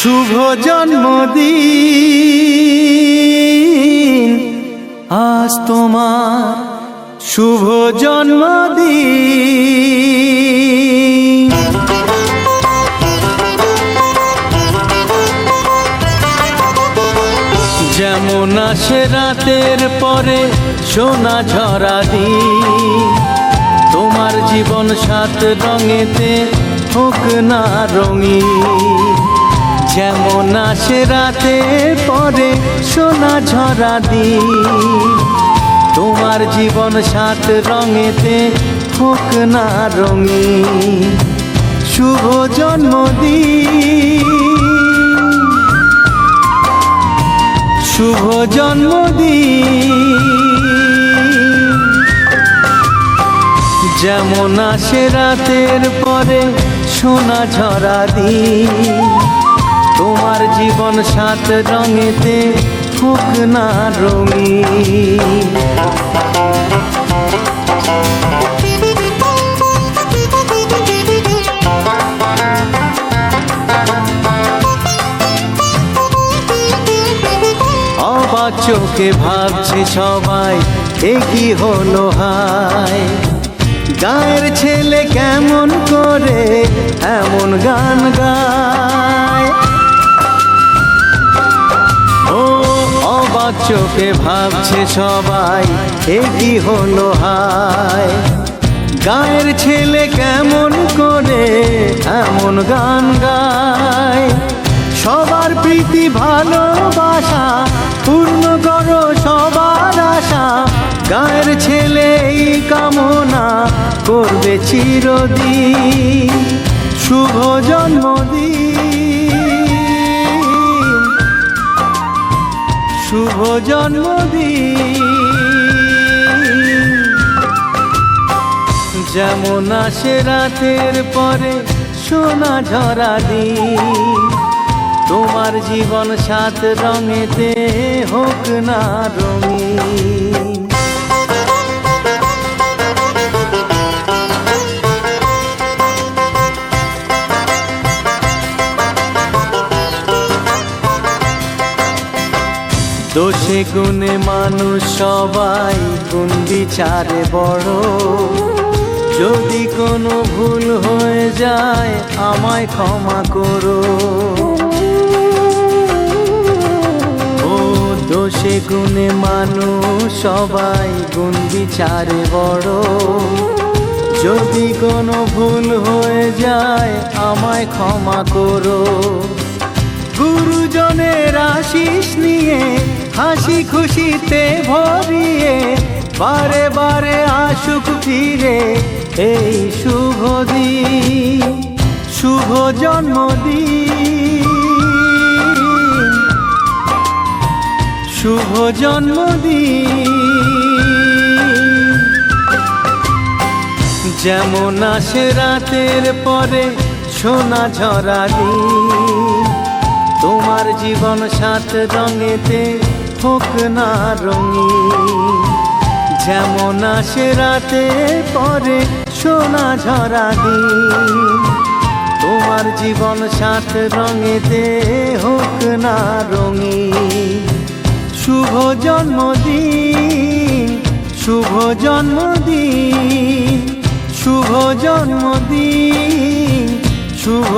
শুভ জন্মদিন আজ তোমার শুভ জন্মদিন। যেমন আসে রাতের পরে সোনা ঝরা দিন, তোমার জীবন সাত রঙেতে হোক না রঙিন। যেমন আসে রাতের পরে সোনা ঝরা দিন, তোমার জীবন সাত রঙেতে হোক না রঙিন। শুভ জন্মদিন, শুভ জন্মদিন। যেমন আসে রাতের পরে সোনা ঝরা দিন, তোমার জীবন সাত রঙেতে হোক না রঙিন। অবাক চোখে ভাবছে সবাই এ কি হলো হায়, গায়ের ছেলে কেমন করে এমন গান গায়। ও অবাক চোখে ভাবছে সবাই এ কি হলো হায়, গায়ের ছেলে কেমন করে এমন গান গায়। সবার প্রীতি ভালোবাসা পূর্ণ করো সবার আশা, গায়ের ছেলে এই কামনা করবে চিরদিন। শুভ জন্মদিন, শুভ জন্মদিন। যেমন আসে রাতের পরে সোনা ঝরা দিন, তোমার জীবন সাত রঙেতে হোক না রঙিন। দোষে গুণে মানুষ সবাই, গুণ বিচারে বড়। যদি কোনো ভুল হয়ে যায় আমায় ক্ষমা করো। ও দোষে গুণে মানুষ সবাই, গুণ বিচারে বড়। যদি কোনো ভুল হয়ে যায় আমায় ক্ষমা করো। গুরুজনের আশিস নিয়ে হাসি খুশিতে ভরিয়ে, বারে বারে আসুক ফিরে এই শুভ দিন। শুভ জন্মদিন, শুভ জন্মদিন। যেমন আসে রাতের পরে সোনা ঝরা দিন, তোমার জীবন সাত রঙেতে হোক না রঙিন। যেমন আসে রাতের পরে সোনা ঝরা দিন, তোমার জীবন সাত রঙেতে হোক না রঙিন। শুভ জন্মদিন, শুভ জন্মদিন, শুভ জন্মদিন, শুভ